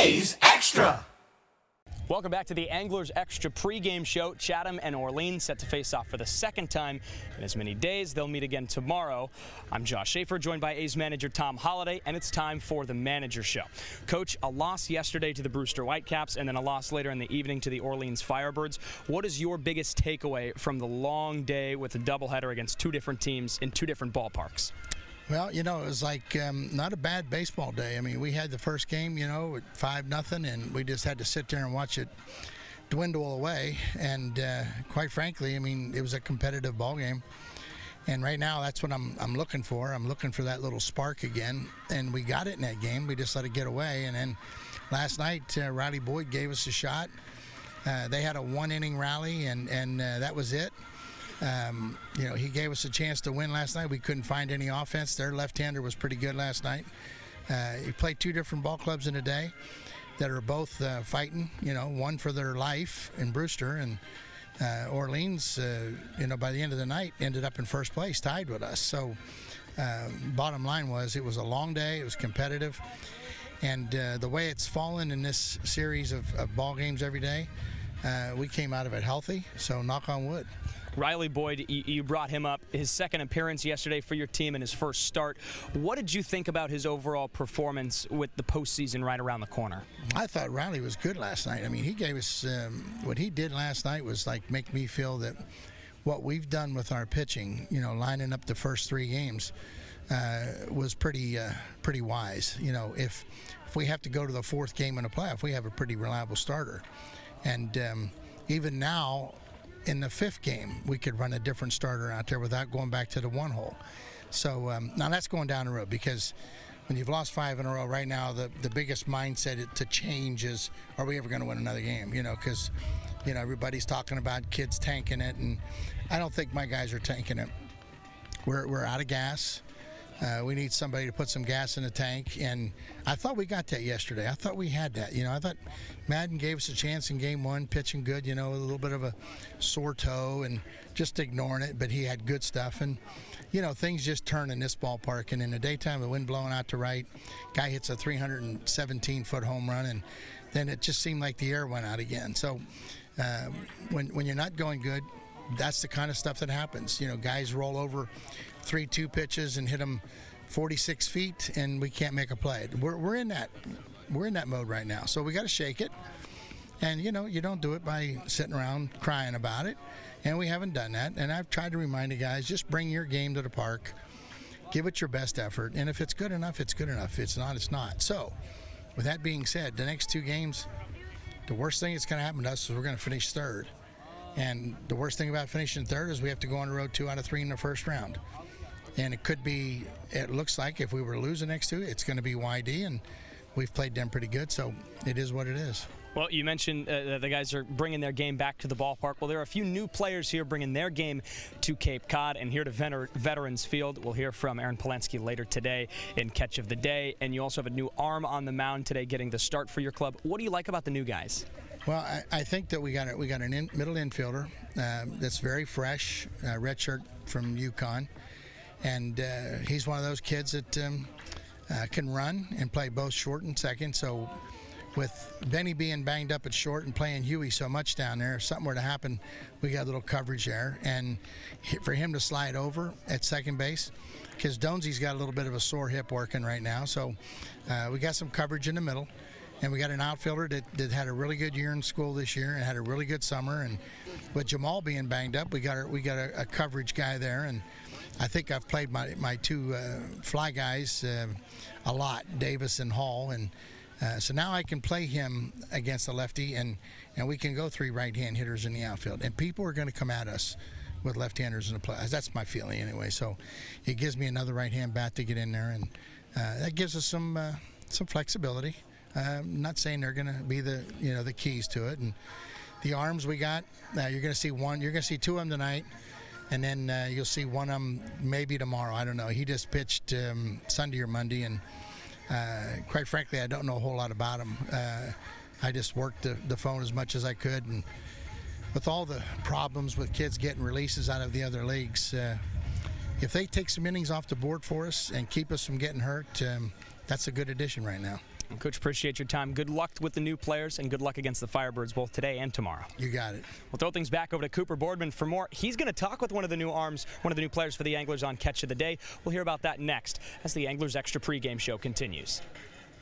A's Extra. Welcome back to the Anglers Extra pregame show. Chatham and Orleans set to face off for the second time in as many days. They'll meet again tomorrow. I'm Josh Schaefer, joined by A's manager Tom Holliday, and it's time for the Manager Show. Coach, a loss yesterday to the Brewster Whitecaps and then a loss later in the evening to the Orleans Firebirds. What is your biggest takeaway from the long day with a doubleheader against two different teams in two different ballparks? Well, it was like not a bad baseball day. I mean, we had the first game, at 5-0, and we just had to sit there and watch it dwindle away. And quite frankly, I mean, it was a competitive ball game. And right now, that's what I'm looking for. I'm looking for that little spark again. And we got it in that game. We just let it get away. And then last night, Riley Boyd gave us a shot. They had a one-inning rally, and that was it. He gave us a chance to win last night. We couldn't find any offense. Their left-hander was pretty good last night. He played two different ball clubs in a day that are both fighting, one for their life in Brewster, and Orleans, by the end of the night ended up in first place, tied with us. So bottom line was it was a long day. It was competitive. And the way it's fallen in this series of ball games every day, we came out of it healthy, so knock on wood. Riley Boyd, you brought him up, his second appearance yesterday for your team and his first start. What did you think about his overall performance with the postseason right around the corner? I thought Riley was good last night. I mean, he gave us what he did last night was like make me feel that what we've done with our pitching, lining up the first three games, was pretty wise. If we have to go to the fourth game in a playoff, we have a pretty reliable starter. And even now, in the fifth game, we could run a different starter out there without going back to the one hole. So now that's going down the road, because when you've lost 5 in a row right now, the biggest mindset to change is, are we ever going to win another game? Because everybody's talking about kids tanking it, and I don't think my guys are tanking it. We're out of gas. We need somebody to put some gas in the tank, and I thought we got that yesterday. I thought we had that. I thought Madden gave us a chance in game one, pitching good, a little bit of a sore toe and just ignoring it, but he had good stuff. And, things just turn in this ballpark, and in the daytime, the wind blowing out to right, guy hits a 317-foot home run, and then it just seemed like the air went out again. So when you're not going good, that's the kind of stuff that happens. Guys roll over 3-2 pitches and hit them 46 feet, and we can't make a play. We're in that mode right now. So we got to shake it. And you don't do it by sitting around crying about it. And we haven't done that. And I've tried to remind the guys, just bring your game to the park, give it your best effort, and if it's good enough, it's good enough. If it's not, it's not. So with that being said, the next two games, the worst thing that's going to happen to us is we're going to finish third. And the worst thing about finishing third is we have to go on the road 2 out of 3 in the first round. And it looks like if we were to lose the next two, it's going to be YD, and we've played them pretty good, so it is what it is. Well, you mentioned the guys are bringing their game back to the ballpark. Well, there are a few new players here bringing their game to Cape Cod and here to Veterans Field. We'll hear from Aaron Polanski later today in Catch of the Day. And you also have a new arm on the mound today getting the start for your club. What do you like about the new guys? Well, I think that we got an middle infielder that's very fresh, redshirt from UConn. And he's one of those kids that can run and play both short and second. So with Benny being banged up at short and playing Huey so much down there, if something were to happen, we got a little coverage there. And for him to slide over at second base, because Donesy's got a little bit of a sore hip working right now. So we got some coverage in the middle. And we got an outfielder that had a really good year in school this year and had a really good summer. And with Jamal being banged up, we got a coverage guy there. And I think I've played my two fly guys a lot, Davis and Hall. And so now I can play him against the lefty, and we can go 3 right-hand hitters in the outfield. And people are going to come at us with left-handers in the play. That's my feeling anyway. So it gives me another right-hand bat to get in there, and that gives us some flexibility. I'm not saying they're going to be the keys to it. And the arms we got, you're going to see one. You're going to see 2 of them tonight, and then you'll see one of them maybe tomorrow. I don't know. He just pitched Sunday or Monday, and quite frankly, I don't know a whole lot about him. I just worked the phone as much as I could, and with all the problems with kids getting releases out of the other leagues, if they take some innings off the board for us and keep us from getting hurt, that's a good addition right now. Coach, appreciate your time. Good luck with the new players, and good luck against the Firebirds both today and tomorrow. You got it. We'll throw things back over to Cooper Boardman for more. He's going to talk with one of the new arms, one of the new players for the Anglers on Catch of the Day. We'll hear about that next as the Anglers Extra pregame show continues.